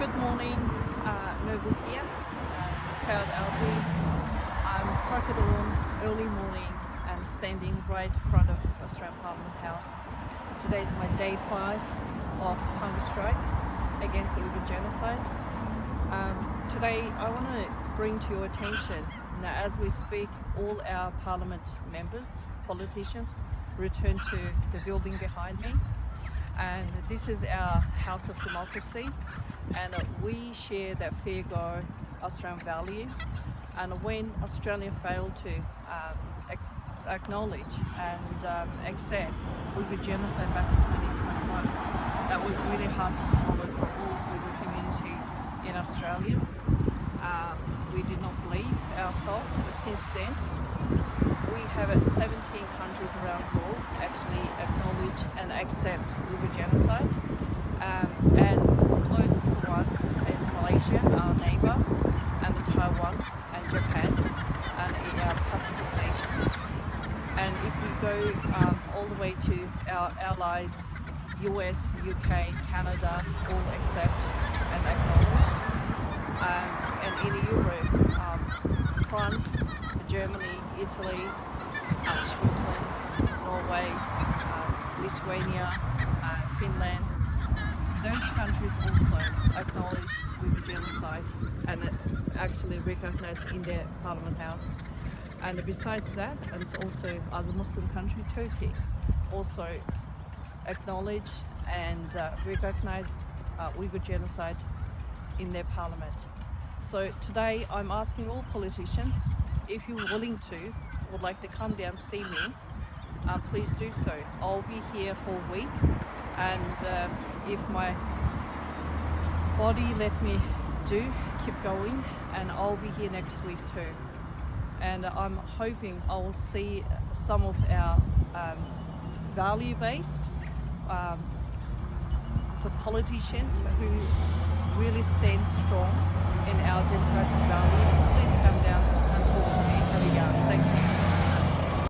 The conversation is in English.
Good morning, Noble here, proud Aussie. I'm parked at dawn, early morning, and standing right in front of Australian Parliament House. Today is my day 5 of hunger strike against the Uyghur genocide. Today I want to bring to your attention that as we speak, all our Parliament members, politicians, return to the building behind me. And this is our house of democracy, and we share that fair go Australian value. And when Australia failed to acknowledge and accept Uyghur genocide back in 2021, that was really hard to swallow for all Uyghur community in Australia. We did not believe ourselves, but since then we have 17 countries around the world actually acknowledge and accept Uyghur genocide. As close as the one is Malaysia, our neighbour, and Taiwan and Japan, and our Pacific nations. And if we go all the way to our allies, US, UK, Canada, all accept and acknowledge. And in Europe, France, Germany, Italy, Switzerland, Norway, Lithuania, Finland, those countries also acknowledge Uyghur genocide and actually recognize in their Parliament House. And besides that, and it's also other Muslim country, Turkey, also acknowledge and recognize Uyghur genocide in their parliament. So today I'm asking all politicians, if you're willing to, would like to come down see me, please do so. I'll be here for a week, and if my body let me keep going, and I'll be here next week too. And I'm hoping I'll see some of our value-based the politicians who really stand strong in our democratic value. Please come down and talk to me. Here we go. Thank you.